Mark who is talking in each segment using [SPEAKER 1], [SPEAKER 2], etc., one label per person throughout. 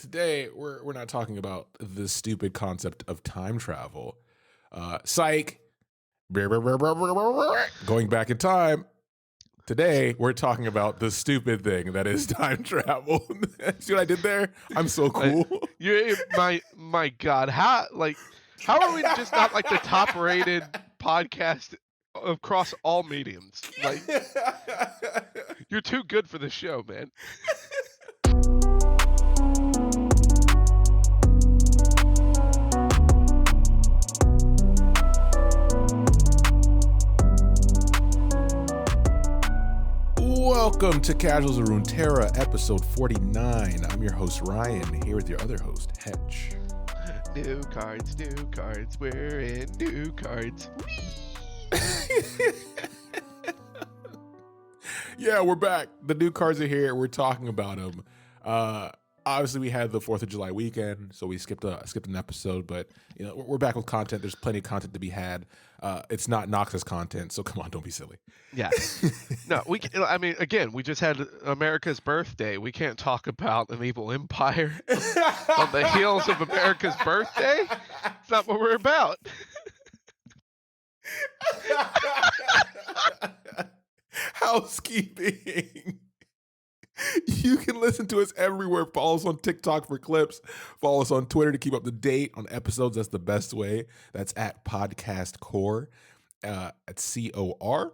[SPEAKER 1] Today, we're not talking about the stupid concept of time travel. Psych. Going back in time. Today, we're talking about the stupid thing that is time travel. See what I did there? I'm so cool.
[SPEAKER 2] My God, how are we just not like the top rated podcast across all mediums? Like, you're too good for the show, man.
[SPEAKER 1] Welcome to Casuals of Runeterra, episode 49. I'm your host, Ryan, here with your other host, Hetch.
[SPEAKER 2] New cards, we're in new cards.
[SPEAKER 1] Yeah, we're back. The new cards are here. We're talking about them. Obviously, we had the 4th of July weekend, so we skipped an episode, but you know we're back with content. There's plenty of content to be had. It's not Noxus content, so come on, don't be silly.
[SPEAKER 2] Yeah. No, again, we just had America's birthday. We can't talk about an evil empire on the heels of America's birthday. It's not what we're about.
[SPEAKER 1] Housekeeping. You can listen to us everywhere. Follow us on TikTok for clips. Follow us on Twitter to keep up to date on episodes. That's the best way. That's at podcastcor, at COR.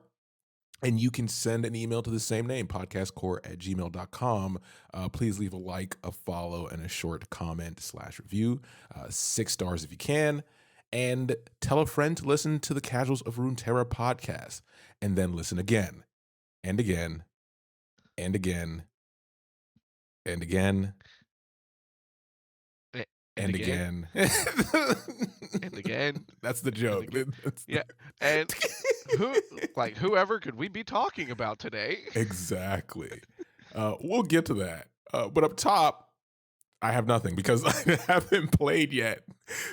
[SPEAKER 1] And you can send an email to the same name, podcastcor@gmail.com. Please leave a like, a follow, and a short comment/review. 6 stars if you can. And tell a friend to listen to the Casuals of Runeterra podcast. And then listen again, and again, and again, and again, and again.
[SPEAKER 2] And again.
[SPEAKER 1] That's the joke.
[SPEAKER 2] Yeah. And whoever could we be talking about today?
[SPEAKER 1] Exactly. We'll get to that. But up top, I have nothing because I haven't played yet.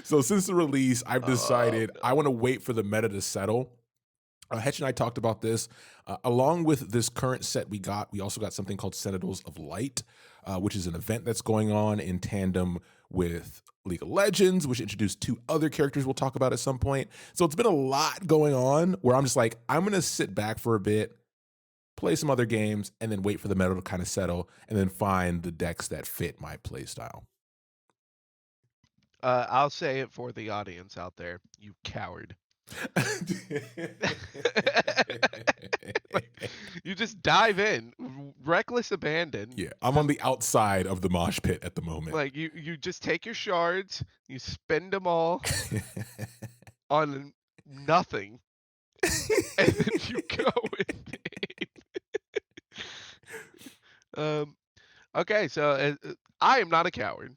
[SPEAKER 1] So since the release, I've decided I want to wait for the meta to settle. Hetch and I talked about this. Along with this current set we also got something called Sentinels of Light, which is an event that's going on in tandem with League of Legends, which introduced 2 other characters we'll talk about at some point. So it's been a lot going on where I'm just like, I'm going to sit back for a bit, play some other games, and then wait for the meta to kind of settle, and then find the decks that fit my play style.
[SPEAKER 2] I'll say it for the audience out there, you coward. You just dive in, reckless abandon.
[SPEAKER 1] Yeah, I'm on the outside of the mosh pit at the moment.
[SPEAKER 2] Like you just take your shards, you spend them all on nothing, and then you go in. Okay, so I am not a coward.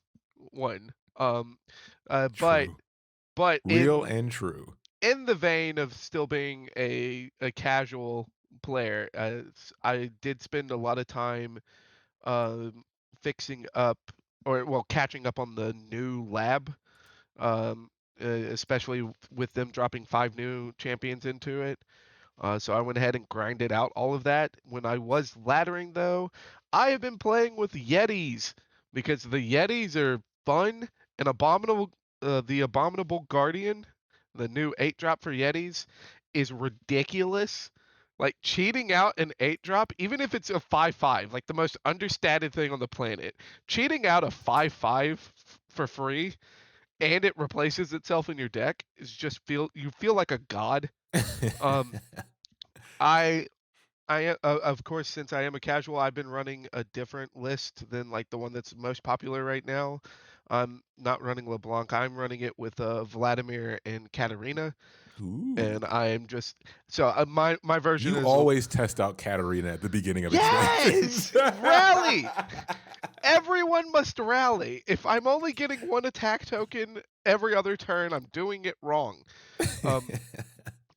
[SPEAKER 2] One, but
[SPEAKER 1] real and true.
[SPEAKER 2] In the vein of still being a casual player, I did spend a lot of time fixing up catching up on the new lab, especially with them dropping 5 new champions into it. So I went ahead and grinded out all of that. When I was laddering, though, I have been playing with Yetis because the Yetis are fun and abominable. The Abominable Guardian, the new 8-drop for Yetis, is ridiculous. Like, cheating out an 8-drop, even if it's a 5/5, like the most understated thing on the planet, cheating out a 5/5 for free, and it replaces itself in your deck is just you feel like a god. I of course, since I am a casual, I've been running a different list than like the one that's most popular right now. I'm not running LeBlanc. I'm running it with Vladimir and Katarina.
[SPEAKER 1] Ooh.
[SPEAKER 2] And I'm just my version.
[SPEAKER 1] You always test out Katarina at the beginning of
[SPEAKER 2] yes! Rally. Everyone must rally. If I'm only getting 1 attack token every other turn, I'm doing it wrong.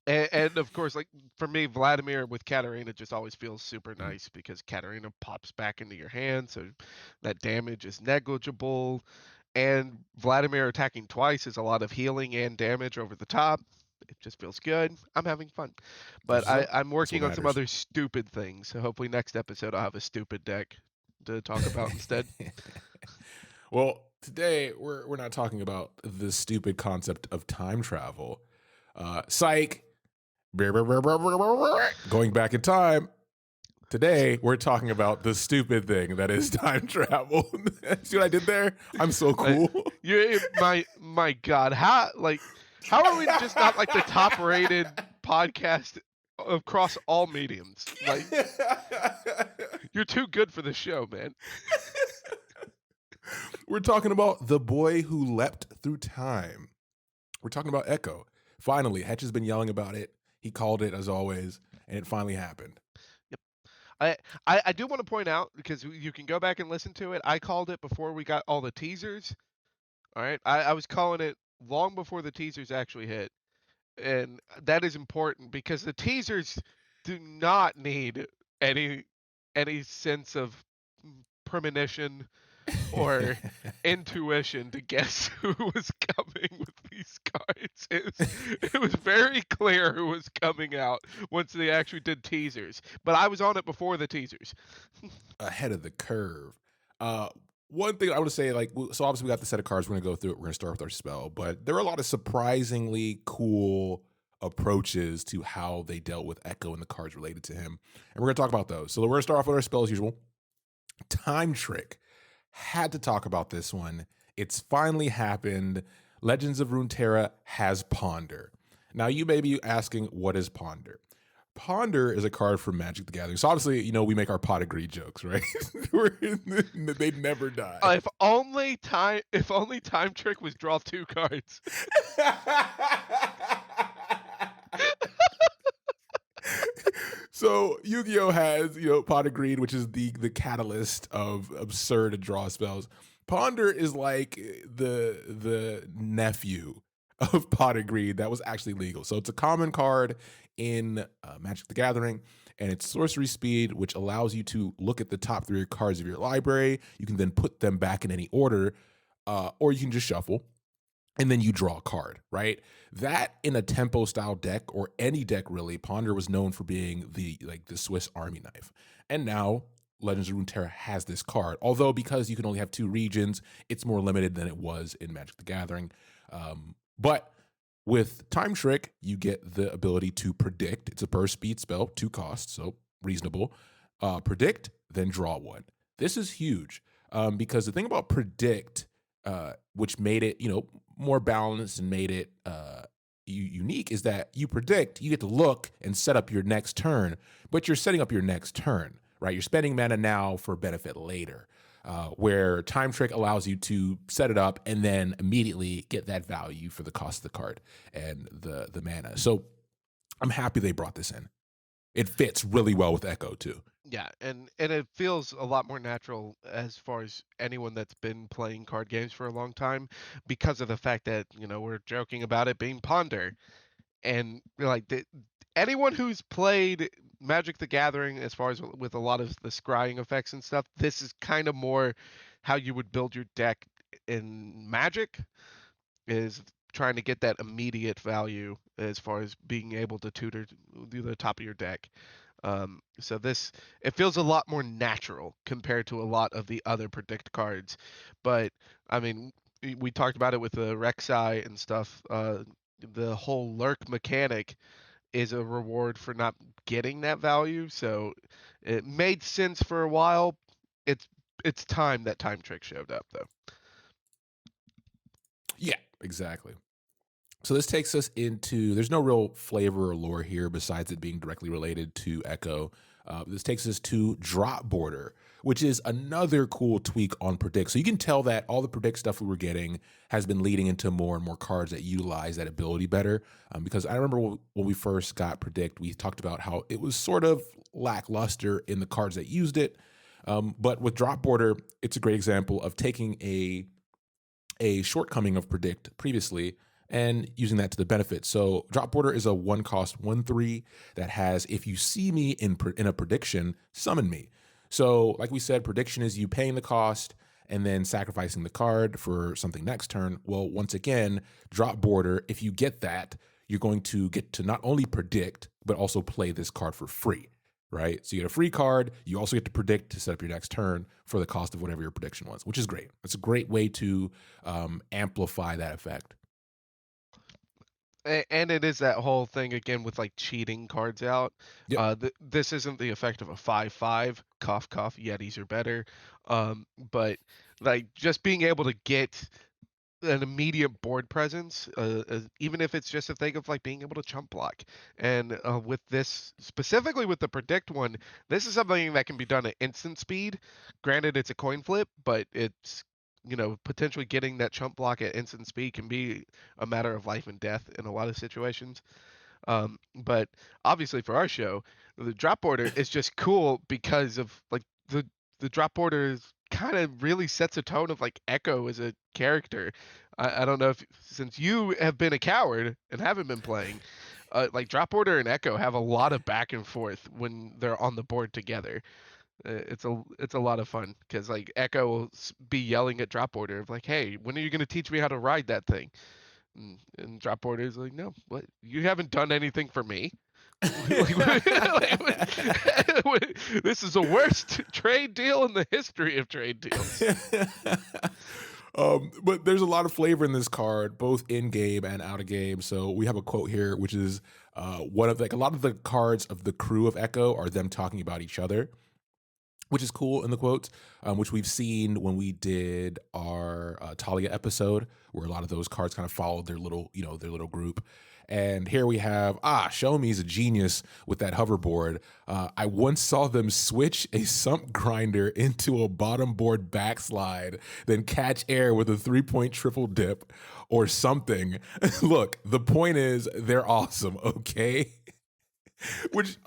[SPEAKER 2] And of course, like for me, Vladimir with Katarina just always feels super nice because Katarina pops back into your hand, so that damage is negligible. And Vladimir attacking twice is a lot of healing and damage over the top. It just feels good. I'm having fun. But I'm working on some other stupid things. So hopefully next episode I'll have a stupid deck to talk about instead.
[SPEAKER 1] Well, today we're not talking about the stupid concept of time travel. Psych. Going back in time. Today we're talking about the stupid thing that is time travel. See what I did there? I'm so cool.
[SPEAKER 2] My God, how are we just not like the top rated podcast across all mediums? Like, you're too good for the show, man.
[SPEAKER 1] We're talking about the boy who leapt through time. We're talking about Ekko. Finally, Hetch has been yelling about it. He called it as always, and it finally happened.
[SPEAKER 2] I do want to point out, because you can go back and listen to it. I called it before we got all the teasers. All right, I was calling it long before the teasers actually hit, and that is important because the teasers do not need any sense of premonition or intuition to guess who was coming with these cards. It was very clear who was coming out once they actually did teasers. But I was on it before the teasers.
[SPEAKER 1] Ahead of the curve. One thing I would say, like, so obviously we got the set of cards. We're going to go through it. We're going to start with our spell. But there are a lot of surprisingly cool approaches to how they dealt with Ekko and the cards related to him. And we're going to talk about those. So we're going to start off with our spell as usual. Time Trick. Had to talk about this one. It's finally happened. Legends of Runeterra has Ponder. Now, you may be asking, what is Ponder? Ponder is a card from Magic the Gathering. So obviously, we make our pot of greed jokes, right? They never die.
[SPEAKER 2] If only Time Trick was draw 2 cards.
[SPEAKER 1] So Yu-Gi-Oh has, Pot of Greed, which is the catalyst of absurd draw spells. Ponder is like the nephew of Pot of Greed that was actually legal. So it's a common card in Magic the Gathering, and it's sorcery speed, which allows you to look at the top 3 cards of your library. You can then put them back in any order, or you can just shuffle. And then you draw a card, right? That in a tempo style deck, or any deck really, Ponder was known for being the Swiss Army knife. And now Legends of Runeterra has this card. Although because you can only have 2 regions, it's more limited than it was in Magic the Gathering. But with Time Trick, you get the ability to predict. It's a burst speed spell, 2 costs, so reasonable. Predict, then draw 1. This is huge because the thing about predict, which made it, more balanced and made it unique, is that you predict, you get to look and set up your next turn, but you're setting up your next turn, right? You're spending mana now for benefit later, where Time Trick allows you to set it up and then immediately get that value for the cost of the card and the mana. So I'm happy they brought this in. It fits really well with Ekko too.
[SPEAKER 2] Yeah, and it feels a lot more natural as far as anyone that's been playing card games for a long time, because of the fact that, we're joking about it being Ponder. And anyone who's played Magic the Gathering, as far as with a lot of the scrying effects and stuff, this is kind of more how you would build your deck in Magic, is trying to get that immediate value as far as being able to tutor the top of your deck. So it feels a lot more natural compared to a lot of the other predict cards. But I mean, we talked about it with the Rek'Sai and stuff. The whole lurk mechanic is a reward for not getting that value. So it made sense for a while. It's time that Time Trick showed up, though.
[SPEAKER 1] Yeah, exactly. So this takes us into, there's no real flavor or lore here besides it being directly related to Ekko. This takes us to Drop Border, which is another cool tweak on Predict. So you can tell that all the Predict stuff we were getting has been leading into more and more cards that utilize that ability better. Because I remember when we first got Predict, we talked about how it was sort of lackluster in the cards that used it. But with Drop Border, it's a great example of taking a shortcoming of Predict previously and using that to the benefit. So Drop Border is a 1-cost 1/3 that has, if you see me in a prediction, summon me. So like we said, prediction is you paying the cost and then sacrificing the card for something next turn. Well, once again, Drop Border, if you get that, you're going to get to not only predict, but also play this card for free, right? So you get a free card. You also get to predict to set up your next turn for the cost of whatever your prediction was, which is great. It's a great way to amplify that effect.
[SPEAKER 2] And it is that whole thing again with like cheating cards out.
[SPEAKER 1] Yep.
[SPEAKER 2] This isn't the effect of a 5/5. Cough, cough. Yetis are better. But like just being able to get an immediate board presence, even if it's just a thing of like being able to chump block. And with this, specifically with the predict one, this is something that can be done at instant speed. Granted, it's a coin flip, but it's potentially getting that chump block at instant speed can be a matter of life and death in a lot of situations. But obviously for our show, the drop order is just cool because of like the drop order kind of really sets a tone of like Ekko as a character. I don't know if since you have been a coward and haven't been playing, like drop order and Ekko have a lot of back and forth when they're on the board together. It's a lot of fun because like Ekko will be yelling at drop order of like, hey, when are you gonna teach me how to ride that thing? And drop order is like, no, what? You haven't done anything for me. This is the worst trade deal in the history of trade deals.
[SPEAKER 1] But there's a lot of flavor in this card, both in game and out of game. So we have a quote here, which is one of like a lot of the cards of the crew of Ekko are them talking about each other, which is cool in the quotes, which we've seen when we did our Talia episode, where a lot of those cards kind of followed their little group. And here we have, Xiaomi's a genius with that hoverboard. I once saw them switch a sump grinder into a bottom board backslide, then catch air with a 3-point triple dip or something. Look, the point is they're awesome, okay? Which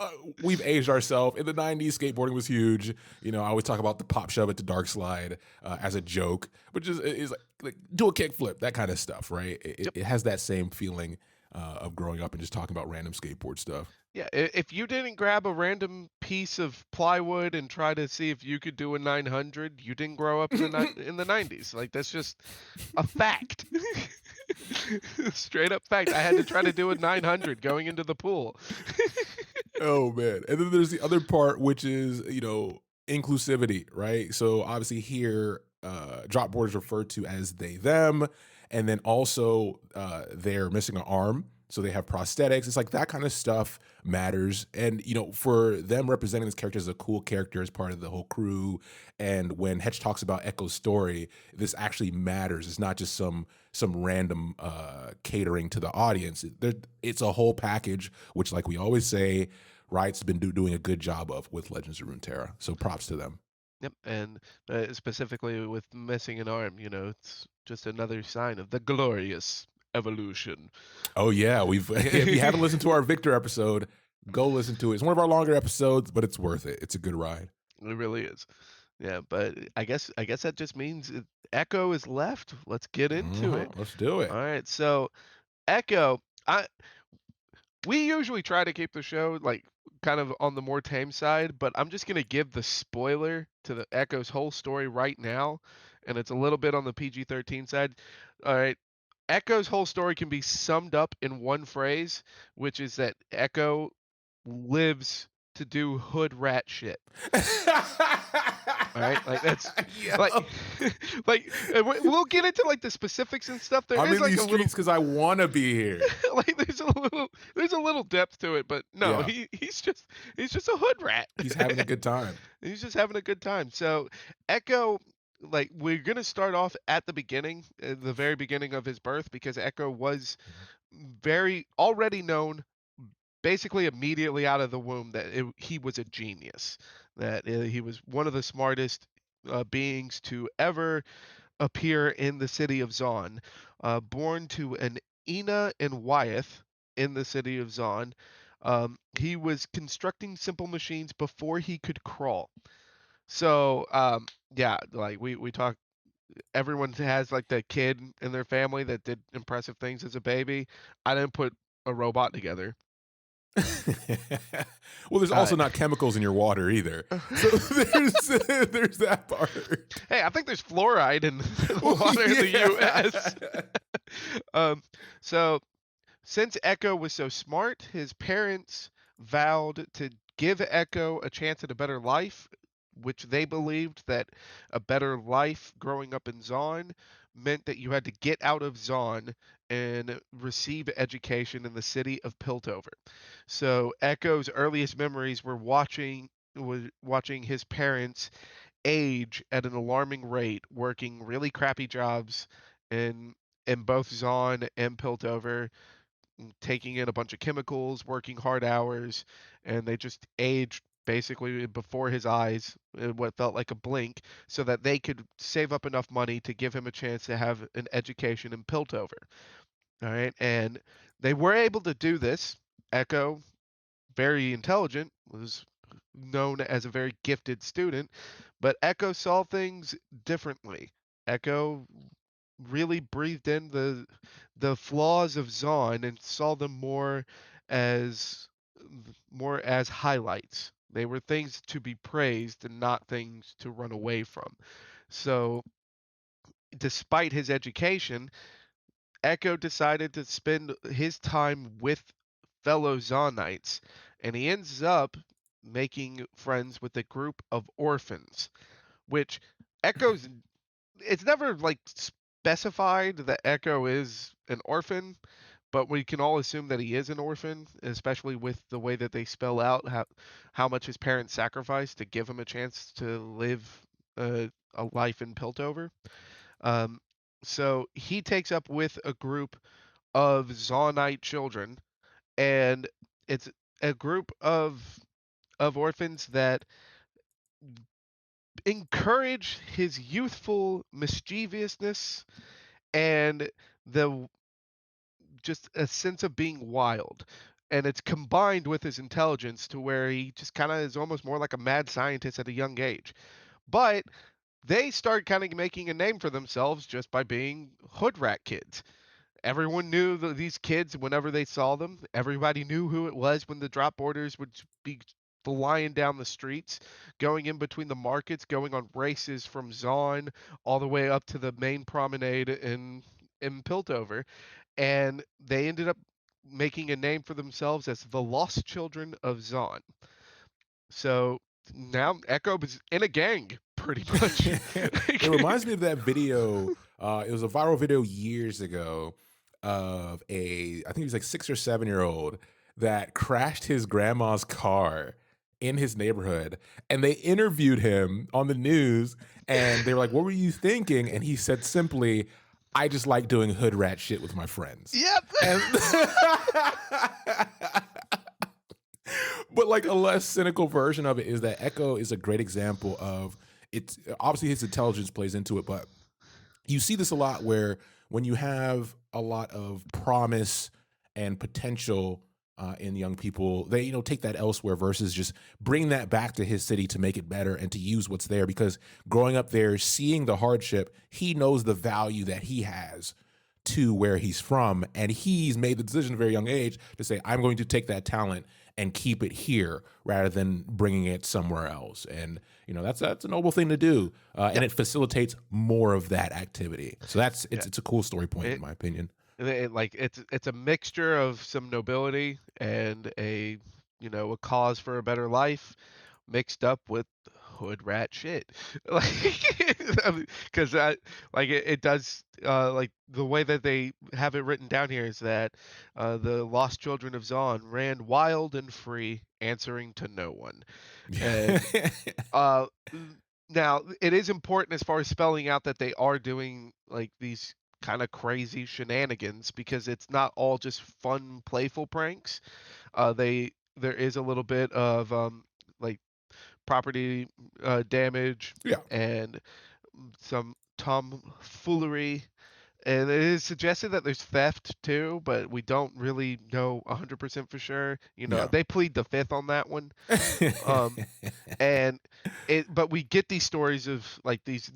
[SPEAKER 1] we've aged ourselves. In the 90s, skateboarding was huge. I always talk about the pop shove it to dark slide as a joke, which is like do a kickflip, that kind of stuff, right? It has that same feeling of growing up and just talking about random skateboard stuff.
[SPEAKER 2] Yeah, if you didn't grab a random piece of plywood and try to see if you could do a 900, you didn't grow up in the 90s. Like that's just a fact. Straight up fact. I had to try to do a 900 going into the pool.
[SPEAKER 1] Oh man. And then there's the other part, which is, inclusivity, right? So obviously here, drop board is referred to as they, them. And then also they're missing an arm. So they have prosthetics. It's like that kind of stuff matters. And, for them representing this character as a cool character as part of the whole crew. And when Hetch talks about Ekko's story, this actually matters. It's not just some random catering to the audience. It's a whole package, which like we always say, Riot's been doing a good job of with Legends of Runeterra. So props to them.
[SPEAKER 2] Yep, and specifically with missing an arm, it's just another sign of the glorious evolution.
[SPEAKER 1] Oh yeah, if you haven't listened to our Victor episode, go listen to it. It's one of our longer episodes, but it's worth it. It's a good ride.
[SPEAKER 2] It really is. Yeah, but I guess that just means Ekko is left. Let's get into it.
[SPEAKER 1] Let's do it.
[SPEAKER 2] All right, so Ekko, we usually try to keep the show like kind of on the more tame side, but I'm just gonna give the spoiler to the Ekko's whole story right now, and it's a little bit on the PG-13 side. All right, Ekko's whole story can be summed up in one phrase, which is that Ekko lives to do hood rat shit. All right, like that's like we'll get into like the specifics and stuff.
[SPEAKER 1] I'm in these streets because I want to be here.
[SPEAKER 2] Like there's a little depth to it, but no, yeah. he's just a hood rat.
[SPEAKER 1] He's having a good time.
[SPEAKER 2] He's just having a good time. So Ekko, like we're gonna start off at the beginning, the very beginning of his birth, because Ekko was very already known. Basically, immediately out of the womb, that he was a genius, that he was one of the smartest beings to ever appear in the city of Zaun. Born to an Ina and Wyeth in the city of Zaun, he was constructing simple machines before he could crawl. So, yeah, like we talk. Everyone has like the kid in their family that did impressive things as a baby. I didn't put a robot together.
[SPEAKER 1] Well, there's also not chemicals in your water either. So there's that part.
[SPEAKER 2] Hey, I think there's fluoride in the water in the U.S. So since Ekko was so smart, his parents vowed to give Ekko a chance at a better life, which they believed that a better life growing up in Zaun meant that you had to get out of Zaun and receive education in the city of Piltover. So Ekko's earliest memories were watching his parents age at an alarming rate, working really crappy jobs in both Zaun and Piltover, taking in a bunch of chemicals, working hard hours, and they just aged basically before his eyes in what felt like a blink so that they could save up enough money to give him a chance to have an education in Piltover. All right. And they were able to do this. Ekko, very intelligent, was known as a very gifted student, but Ekko saw things differently. Ekko really breathed in the flaws of Zaun and saw them as more as highlights. They were things to be praised and not things to run away from. So, despite his education, Ekko decided to spend his time with fellow Zaunites, and he ends up making friends with a group of orphans, which Ekko's it's never like specified that Ekko is an orphan, but we can all assume that he is an orphan, especially with the way that they spell out how much his parents sacrificed to give him a chance to live a life in Piltover. Um, so he takes up with a group of Zaunite children, and it's a group of orphans that encourage his youthful mischievousness and the just a sense of being wild. And it's combined with his intelligence to where he just kind of is almost more like a mad scientist at a young age. But they start kind of making a name for themselves just by being hood rat kids. Everyone knew these kids whenever they saw them. Everybody knew who it was when the drop orders would be flying down the streets, going in between the markets, going on races from Zaun all the way up to the main promenade in Piltover. And they ended up making a name for themselves as the Lost Children of Zaun. So now Ekko is in a gang, pretty much.
[SPEAKER 1] It reminds me of that video. It was a viral video years ago of I think he was like 6 or 7 year old that crashed his grandma's car in his neighborhood. And they interviewed him on the news and they were like, "What were you thinking?" And he said simply, "I just like doing hood rat shit with my friends."
[SPEAKER 2] Yep.
[SPEAKER 1] And but like a less cynical version of it is that Ekko is a great example of it's obviously his intelligence plays into it, but you see this a lot where when you have a lot of promise and potential in young people, they take that elsewhere versus just bring that back to his city to make it better and to use what's there. Because growing up there, seeing the hardship, he knows the value that he has to where he's from, and he's made the decision at a very young age to say, "I'm going to take that talent and keep it here rather than bringing it somewhere else." And that's a noble thing to do, and it facilitates more of that activity. So it's a cool story point in my opinion.
[SPEAKER 2] It's a mixture of some nobility and a cause for a better life mixed up with hood rat shit. Like, because it does like the way that they have it written down here is that the lost children of Zaun ran wild and free, answering to no one. And uh, now it is important as far as spelling out that they are doing like these kind of crazy shenanigans because it's not all just fun, playful pranks. There is a little bit of like property damage
[SPEAKER 1] Yeah.
[SPEAKER 2] and some tomfoolery. And it is suggested that there's theft too, but we don't really know 100% for sure.
[SPEAKER 1] Yeah.
[SPEAKER 2] They plead the fifth on that one. Um, and but we get these stories of like these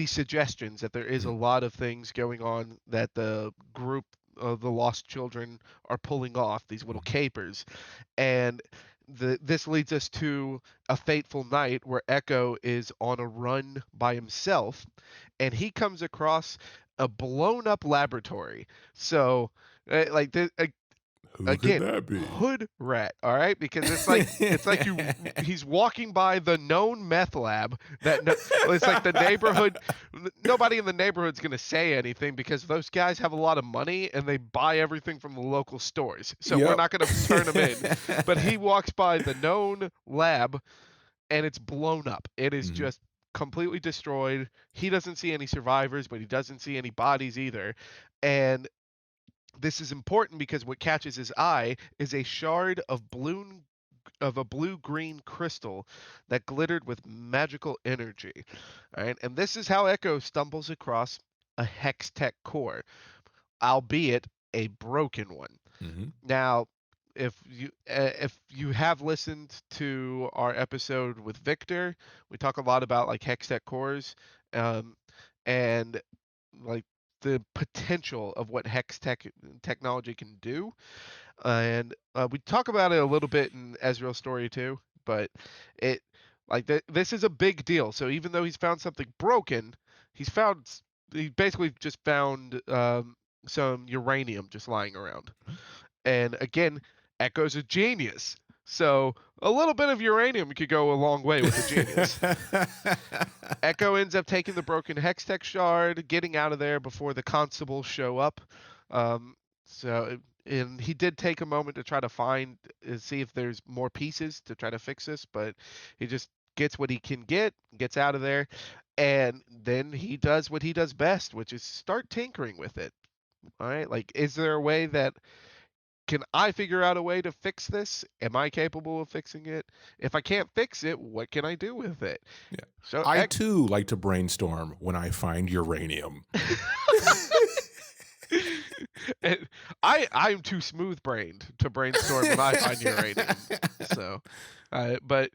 [SPEAKER 2] suggestions that there is a lot of things going on that the group of the lost children are pulling off, these little capers. And this leads us to a fateful night where Ekko is on a run by himself, and he comes across a blown up laboratory. So, like,
[SPEAKER 1] Who could
[SPEAKER 2] Again,
[SPEAKER 1] that be?
[SPEAKER 2] hood rat, all right? Because it's like he's walking by the known meth lab that it's like the neighborhood. Nobody in the neighborhood's gonna say anything because those guys have a lot of money and they buy everything from the local stores. So we're
[SPEAKER 1] Yep.
[SPEAKER 2] not gonna turn him in. But he walks by the known lab and it's blown up. It is
[SPEAKER 1] Mhm.
[SPEAKER 2] just completely destroyed. He doesn't see any survivors, but he doesn't see any bodies either. And this is important because what catches his eye is a shard of a blue-green crystal that glittered with magical energy. All right, and this is how Ekko stumbles across a Hextech core, albeit a broken one.
[SPEAKER 1] Mhm.
[SPEAKER 2] Now, if you have listened to our episode with Victor, we talk a lot about like Hextech cores, um, and like the potential of what hex technology can do. And we talk about it a little bit in Ezreal's story too, but it this is a big deal. So even though he's found something broken, he basically just found some uranium just lying around. And again, Ekko's a genius. So a little bit of uranium could go a long way with a genius. Ekko ends up taking the broken Hextech shard, getting out of there before the constables show up. And he did take a moment to try to see if there's more pieces to try to fix this, but he just gets what he can get, gets out of there, and then he does what he does best, which is start tinkering with it. All right, like, is there a way that can I figure out a way to fix this? Am I capable of fixing it? If I can't fix it, what can I do with it?
[SPEAKER 1] Yeah.
[SPEAKER 2] So
[SPEAKER 1] I too like to brainstorm when I find uranium.
[SPEAKER 2] And I'm too smooth brained to brainstorm when I find uranium. So, but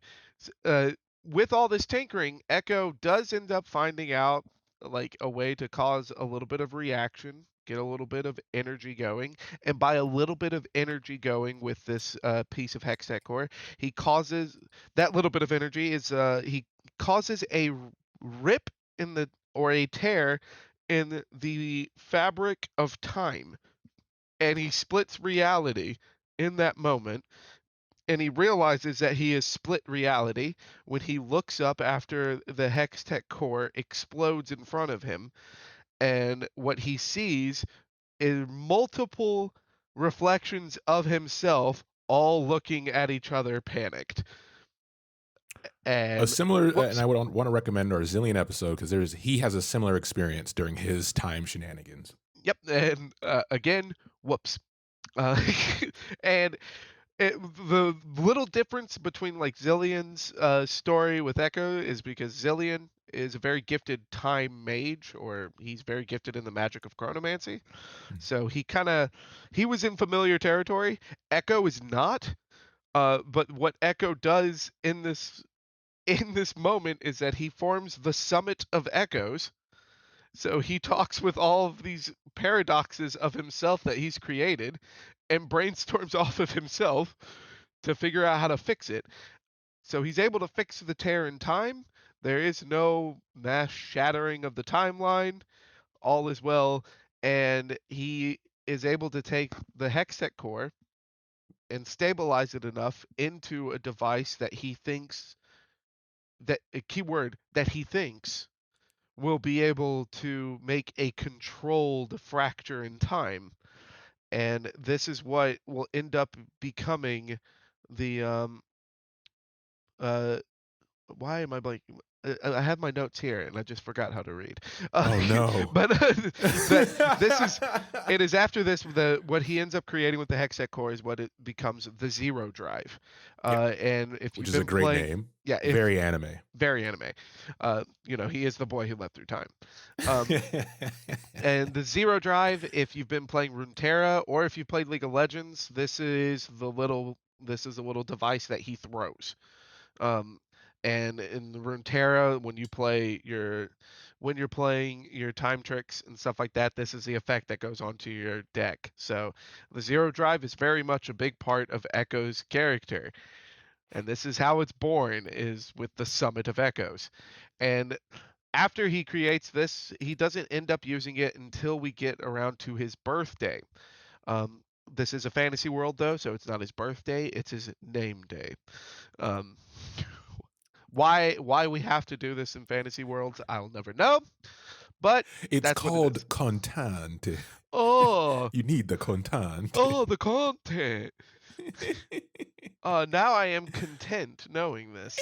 [SPEAKER 2] uh, with all this tinkering, Ekko does end up finding out like a way to cause a little bit of reaction, get a little bit of energy going, and by a little bit of energy going with this piece of Hextech core, he causes that little bit of energy is he causes a rip in the or a tear in the fabric of time, and he splits reality in that moment, and he realizes that he has split reality when he looks up after the Hextech core explodes in front of him, and what he sees is multiple reflections of himself all looking at each other panicked.
[SPEAKER 1] A
[SPEAKER 2] And
[SPEAKER 1] similar, and
[SPEAKER 2] whoops.
[SPEAKER 1] I would want to recommend our Zillion episode because he has a similar experience during his time shenanigans.
[SPEAKER 2] Yep, and again, whoops. Uh, and the little difference between like Zillion's story with Ekko is because Zillion is a very gifted time mage, or he's very gifted in the magic of chronomancy. So he was in familiar territory. Ekko is not. But what Ekko does in this moment is that he forms the summit of echoes. So he talks with all of these paradoxes of himself that he's created and brainstorms off of himself to figure out how to fix it. So he's able to fix the tear in time. There is no mass shattering of the timeline. All is well. And he is able to take the Hextech core and stabilize it enough into a device that he thinks that a keyword that he thinks will be able to make a controlled fracture in time. And this is what will end up becoming the uh why am I blanking? I have my notes here and I just forgot how to read.
[SPEAKER 1] Oh no!
[SPEAKER 2] But it is after this what he ends up creating with the Hextech core is what it becomes the Zero Drive.
[SPEAKER 1] Yeah,
[SPEAKER 2] And if
[SPEAKER 1] which
[SPEAKER 2] you've
[SPEAKER 1] is a
[SPEAKER 2] been
[SPEAKER 1] great
[SPEAKER 2] playing,
[SPEAKER 1] name.
[SPEAKER 2] yeah,
[SPEAKER 1] Very anime.
[SPEAKER 2] very anime. He is the boy who leapt through time. Um, and the Zero Drive, if you've been playing Runeterra or if you played League of Legends, this is a little device that he throws. Um, and in the Runeterra, when you're playing your time tricks and stuff like that, this is the effect that goes onto your deck. So the Zero Drive is very much a big part of Ekko's character. And this is how it's born, is with the Summit of Echoes. And after he creates this, he doesn't end up using it until we get around to his birthday. Um, This is a fantasy world, though, so it's not his birthday. It's his name day. Um, why we have to do this in fantasy worlds, I'll never know. But
[SPEAKER 1] It's
[SPEAKER 2] that's what it is.
[SPEAKER 1] called content.
[SPEAKER 2] Oh,
[SPEAKER 1] You need the content.
[SPEAKER 2] the content. Now I am content knowing this.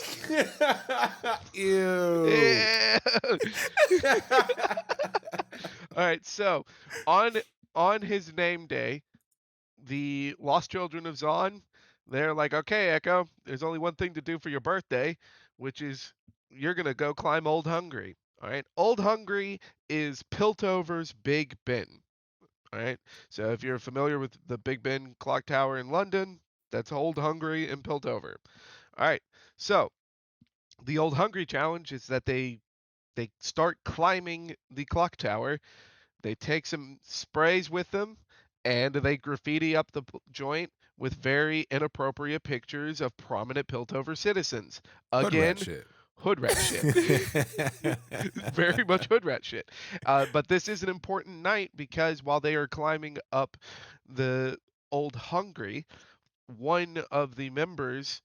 [SPEAKER 1] Ew.
[SPEAKER 2] All right, so on his name day, the Lost Children of Zaun, they're like, okay, Ekko, there's only one thing to do for your birthday, which is you're gonna go climb Old Hungry. All right, Old Hungry is Piltover's Big Ben. All right, so if you're familiar with the Big Ben clock tower in London, that's Old Hungry in Piltover. All right, so the Old Hungry challenge is that they start climbing the clock tower. They take some sprays with them, and they graffiti up the joint with very inappropriate pictures of prominent Piltover citizens.
[SPEAKER 1] Hood rat
[SPEAKER 2] Again,
[SPEAKER 1] shit.
[SPEAKER 2] hood rat shit. Very much hood rat shit. But this is an important night because while they are climbing up the Old Hungry, one of the members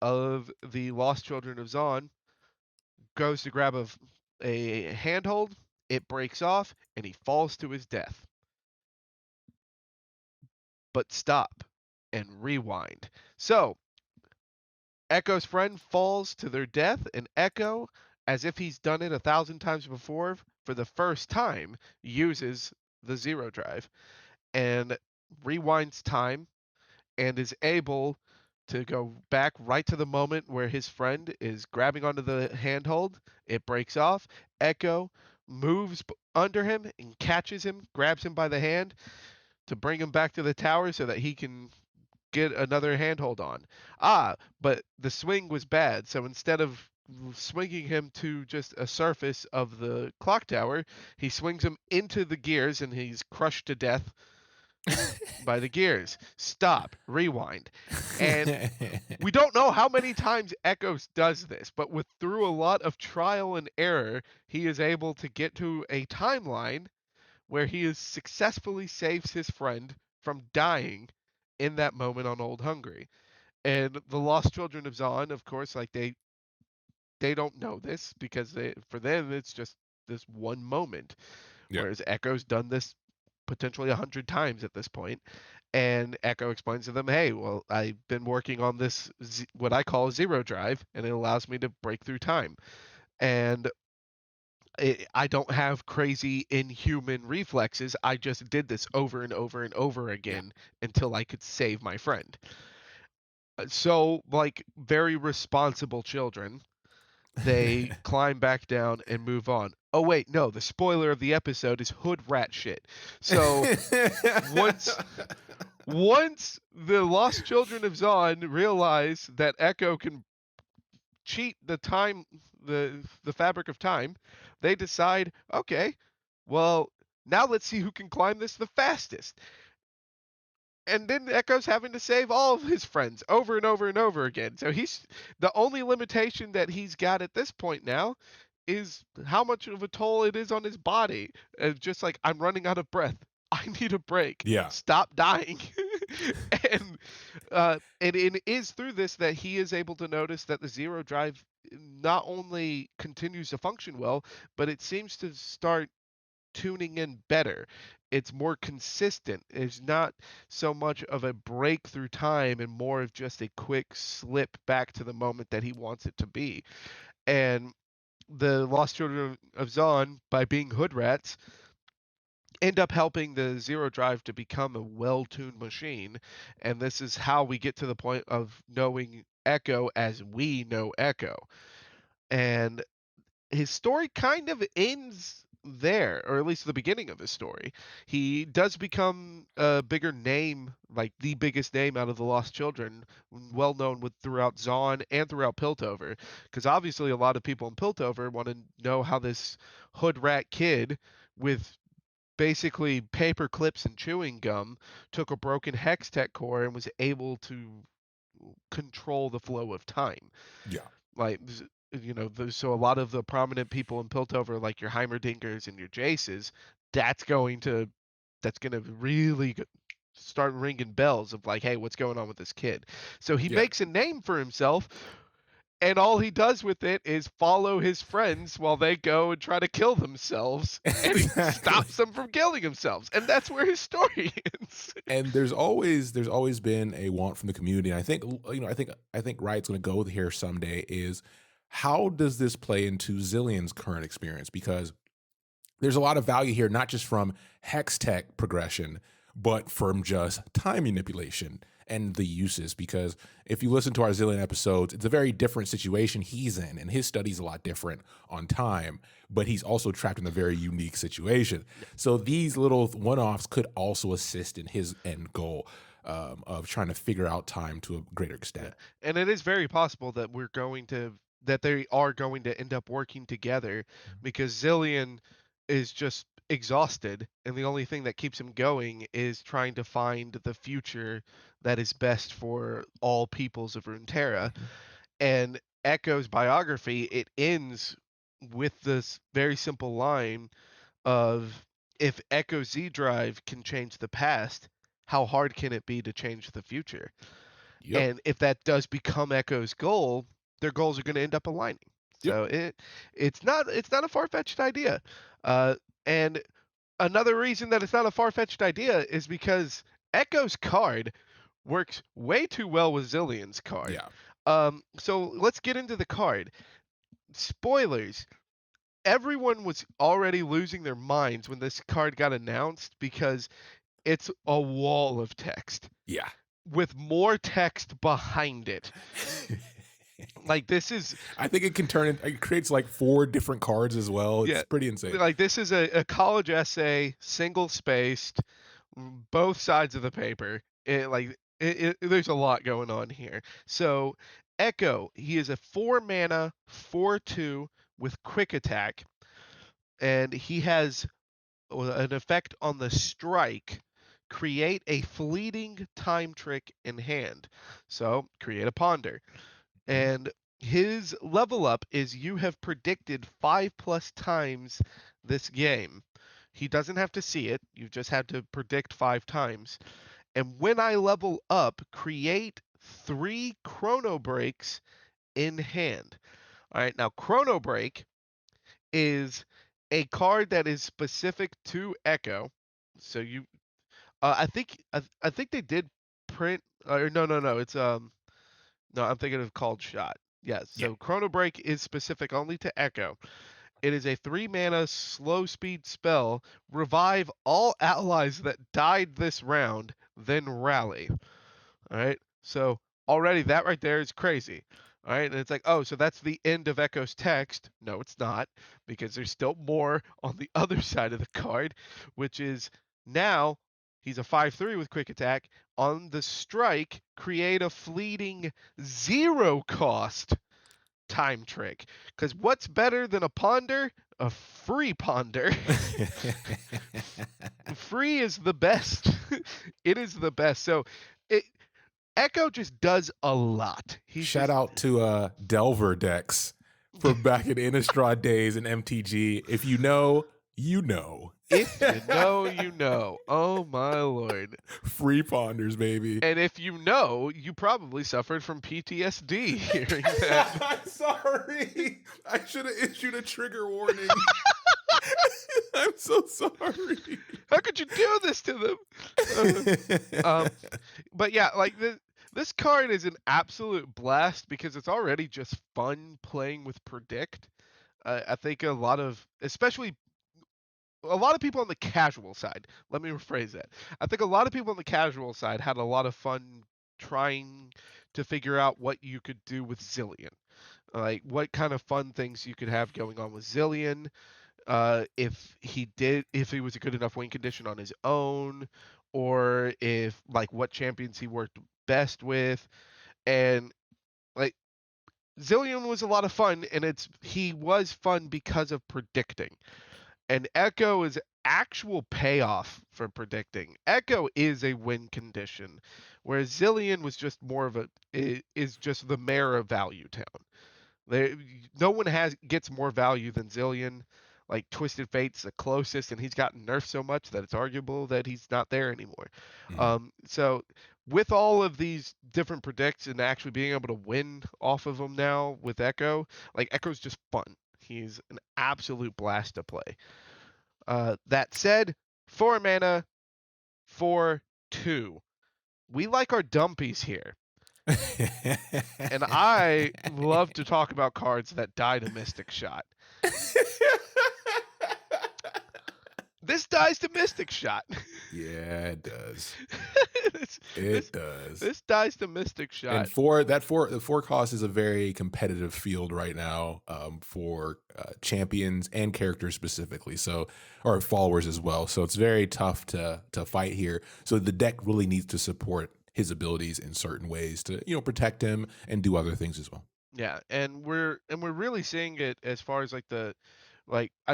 [SPEAKER 2] of the Lost Children of Zaun goes to grab a handhold, it breaks off, and he falls to his death. But stop and rewind. So, Ekko's friend falls to their death, and Ekko, as if he's done it 1,000 times before, for the first time, uses the zero drive and rewinds time and is able to go back right to the moment where his friend is grabbing onto the handhold. It breaks off. Ekko moves under him and catches him, grabs him by the hand to bring him back to the tower so that he can get another handhold on. But the swing was bad, so instead of swinging him to just a surface of the clock tower, he swings him into the gears and he's crushed to death by the gears. Stop, rewind. And we don't know how many times Ekko does this, but through a lot of trial and error, he is able to get to a timeline where he has successfully saves his friend from dying in that moment on Old Hungry. And the Lost Children of Zaun, of course, like they don't know this because for them it's just this one moment.
[SPEAKER 1] Yeah.
[SPEAKER 2] Whereas Ekko's done this potentially 100 times at this point. And Ekko explains to them, hey, well, I've been working on this, what I call zero drive, and it allows me to break through time. And I don't have crazy inhuman reflexes. I just did this over and over and over again until I could save my friend. So, like very responsible children, they climb back down and move on. Oh wait, no, the spoiler of the episode is hood rat shit. So once the Lost Children of Zaun realize that Ekko can cheat the time, the fabric of time, they decide, okay, well, now let's see who can climb this the fastest. And then Ekko's having to save all of his friends over and over and over again. So he's the only limitation that he's got at this point now is how much of a toll it is on his body. Just like, I'm running out of breath. I need a break.
[SPEAKER 1] Yeah.
[SPEAKER 2] Stop dying. and it is through this that he is able to notice that the zero drive not only continues to function well, but it seems to start tuning in better. It's more consistent. It's not so much of a break through time and more of just a quick slip back to the moment that he wants it to be. And the Lost Children of Zaun, by being hood rats, end up helping the zero drive to become a well-tuned machine. And this is how we get to the point of knowing Ekko as we know Ekko. And his story kind of ends there, or at least the beginning of his story. He does become a bigger name, like the biggest name out of the Lost Children, well known throughout Zaun and throughout Piltover, because obviously a lot of people in Piltover want to know how this hood rat kid with basically paper clips and chewing gum took a broken hex tech core and was able to control the flow of time.
[SPEAKER 1] Yeah.
[SPEAKER 2] Like, so a lot of the prominent people in Piltover, like your Heimerdinkers and your Jaces, that's going to really start ringing bells of like, hey, what's going on with this kid? So he
[SPEAKER 1] Yeah.
[SPEAKER 2] makes a name for himself, and all he does with it is follow his friends while they go and try to kill themselves, and he
[SPEAKER 1] Exactly.
[SPEAKER 2] stops them from killing themselves, and that's where his story ends.
[SPEAKER 1] And there's always been a want from the community. And I think I think Riot's going to go here someday. Is how does this play into Zillion's current experience? Because there's a lot of value here, not just from hex tech progression, but from just time manipulation and the uses. Because if you listen to our Zillion episodes, it's a very different situation he's in, and his study's a lot different on time, but he's also trapped in a very unique situation. So these little one-offs could also assist in his end goal of trying to figure out time to a greater extent.
[SPEAKER 2] And it is very possible that they are going to end up working together, because Zillion is just exhausted, and the only thing that keeps him going is trying to find the future that is best for all peoples of Runeterra. And Ekko's biography, it ends with this very simple line of, if Ekko Z Drive can change the past, how hard can it be to change the future?
[SPEAKER 1] Yep.
[SPEAKER 2] And if that does become Ekko's goal, their goals are going to end up aligning.
[SPEAKER 1] Yep.
[SPEAKER 2] So it's not a far-fetched idea. And another reason that it's not a far-fetched idea is because Ekko's card works way too well with Zillion's card.
[SPEAKER 1] Yeah.
[SPEAKER 2] So let's get into the card. Spoilers. Everyone was already losing their minds when this card got announced, because it's a wall of text
[SPEAKER 1] Yeah.
[SPEAKER 2] with more text behind it. Like, this is
[SPEAKER 1] I think it creates like 4 different cards as well. It's
[SPEAKER 2] Yeah,
[SPEAKER 1] pretty insane.
[SPEAKER 2] like, this is a college essay, single spaced, both sides of the paper. There's a lot going on here. So Ekko, he is a 4-mana 4/2 with quick attack, and he has an effect on the strike. Create a fleeting time trick in hand. So create a ponder. And his level up is, you have predicted 5+ times this game. He doesn't have to see it. You just have to predict 5 times. And when I level up, create 3 chrono breaks in hand. All right, now chrono break is a card that is specific to Ekko. So I think they did print, or no, it's no, I'm thinking of Called Shot. Yes,
[SPEAKER 1] Yeah.
[SPEAKER 2] so Chrono Break is specific only to Ekko. It is a 3-mana slow speed spell. Revive all allies that died this round, then rally. All right, so already that right there is crazy. All right, and it's like, oh, so that's the end of Ekko's text. No, it's not, because there's still more on the other side of the card, which is, now he's a 5/3 with quick attack. On the strike, create a fleeting 0 cost time trick. Because what's better than a ponder? A free ponder. Free is the best. It is the best. So Ekko just does a lot.
[SPEAKER 1] Shout out to Delver decks from back in Innistrad days in MTG. If you know, you know.
[SPEAKER 2] If you know, you know. Oh my lord.
[SPEAKER 1] Free ponders, baby.
[SPEAKER 2] And if you know, you probably suffered from PTSD hearing that.
[SPEAKER 1] I'm sorry. I should have issued a trigger warning. I'm so sorry.
[SPEAKER 2] How could you do this to them? But yeah, like this card is an absolute blast, because it's already just fun playing with Predict. I think especially a lot of people on the casual side, let me rephrase that. I think a lot of people on the casual side had a lot of fun trying to figure out what you could do with Zillion. Like, what kind of fun things you could have going on with Zillion. If he was a good enough win condition on his own, or if, like, what champions he worked best with. And like, Zillion was a lot of fun, and he was fun because of predicting. And Ekko is actual payoff for predicting. Ekko is a win condition, whereas Zillion was just is just the mayor of Value Town. No one gets more value than Zillion. like Twisted Fate's the closest, and he's gotten nerfed so much that it's arguable that he's not there anymore. So with all of these different predicts and actually being able to win off of them now with Ekko, like Ekko's just fun. He's an absolute blast to play. That said, 4 mana, 4/2. We like our dumpies here. And I love to talk about cards that die to Mystic Shot. This dies to Mystic Shot.
[SPEAKER 1] Yeah, it does.
[SPEAKER 2] This dies to Mystic Shot.
[SPEAKER 1] And the 4 cost is a very competitive field right now for champions and characters specifically, or followers as well. So it's very tough to fight here. So the deck really needs to support his abilities in certain ways to protect him and do other things as well.
[SPEAKER 2] Yeah, and we're really seeing it as far as I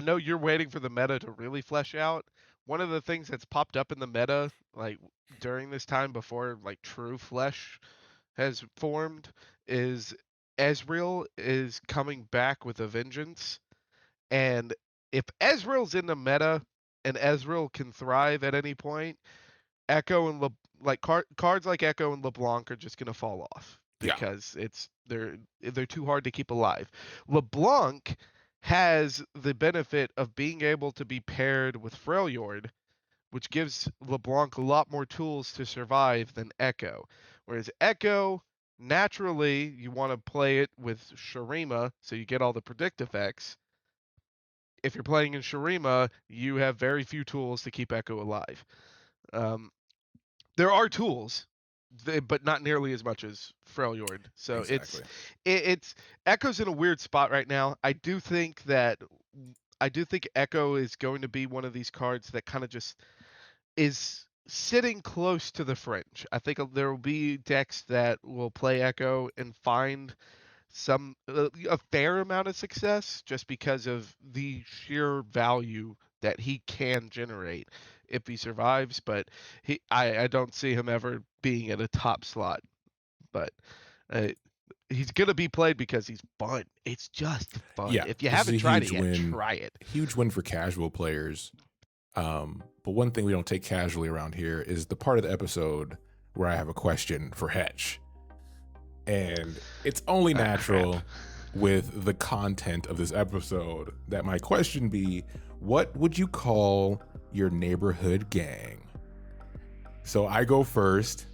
[SPEAKER 2] know you're waiting for the meta to really flesh out. One of the things that's popped up in the meta, like during this time before like true flesh has formed, is Ezreal is coming back with a vengeance. And if Ezreal's in the meta and Ezreal can thrive at any point, Ekko and cards like Ekko and LeBlanc are just gonna fall off because they're too hard to keep alive. LeBlanc has the benefit of being able to be paired with Freljord, which gives LeBlanc a lot more tools to survive than Ekko. Whereas Ekko, naturally, you want to play it with Shurima, so you get all the predict effects. If you're playing in Shurima, you have very few tools to keep Ekko alive. There are tools, but not nearly as much as Freljord. So
[SPEAKER 1] exactly.
[SPEAKER 2] it's Ekko's in a weird spot right now. I do think Ekko is going to be one of these cards that kind of just is sitting close to the fringe. I think there will be decks that will play Ekko and find a fair amount of success just because of the sheer value that he can generate if he survives, but I don't see him ever being at a top slot. But he's gonna be played because he's fun. It's just fun.
[SPEAKER 1] Yeah,
[SPEAKER 2] if you haven't tried it yet, try it.
[SPEAKER 1] Huge win for casual players. But one thing we don't take casually around here is the part of the episode where I have a question for Hetch. And it's only natural with the content of this episode that my question be, what would you call your neighborhood gang? So I go first.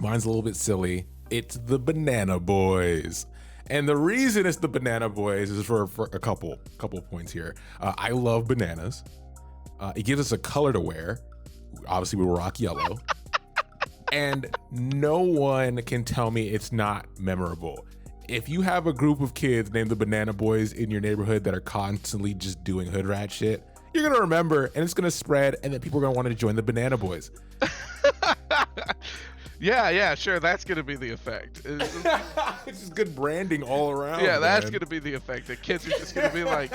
[SPEAKER 1] Mine's a little bit silly. It's the Banana Boys. And the reason it's the Banana Boys is for a couple points here. I love bananas. It gives us a color to wear. Obviously, we rock yellow. And no one can tell me it's not memorable. If you have a group of kids named the Banana Boys in your neighborhood that are constantly just doing hood rat shit, you're going to remember, and it's going to spread, and then people are going to want to join the Banana Boys.
[SPEAKER 2] Yeah, sure. That's going to be the effect.
[SPEAKER 1] It's just good branding all around.
[SPEAKER 2] Yeah, that's going to be the effect. The kids are just going to be like,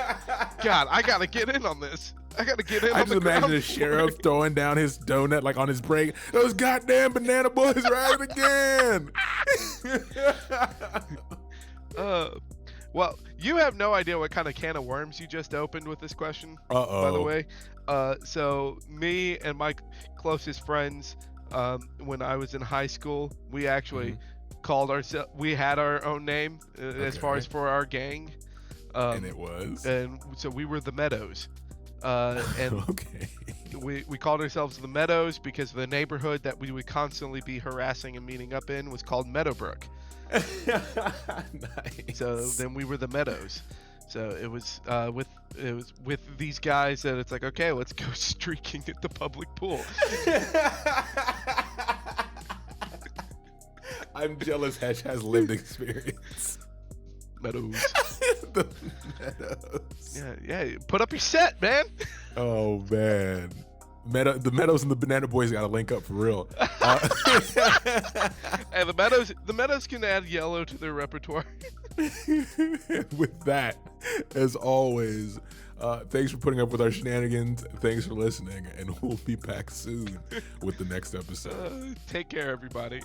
[SPEAKER 2] God, I got to get in on this. I got to get in on the ground.
[SPEAKER 1] I just imagine the sheriff throwing down his donut like on his break. Those goddamn Banana Boys are at it again.
[SPEAKER 2] Well, you have no idea what kind of can of worms you just opened with this question,
[SPEAKER 1] Uh-oh.
[SPEAKER 2] by the way. So me and my closest friends, when I was in high school, we actually called ourselves, we had our own name as far as for our gang.
[SPEAKER 1] And it was?
[SPEAKER 2] And so we were the Meadows. And
[SPEAKER 1] okay.
[SPEAKER 2] we called ourselves the Meadows because the neighborhood that we would constantly be harassing and meeting up in was called Meadowbrook.
[SPEAKER 1] Nice.
[SPEAKER 2] So then we were the Meadows. So it was with these guys that it's like, okay, let's go streaking at the public pool.
[SPEAKER 1] I'm jealous Hesh has lived experience.
[SPEAKER 2] Meadows.
[SPEAKER 1] The Meadows.
[SPEAKER 2] Yeah. Put up your set, man.
[SPEAKER 1] Oh man. The Meadows and the Banana Boys gotta link up for real.
[SPEAKER 2] And the Meadows can add yellow to their repertoire.
[SPEAKER 1] With that, as always, thanks for putting up with our shenanigans. Thanks for listening, and we'll be back soon with the next episode.
[SPEAKER 2] Take care, everybody.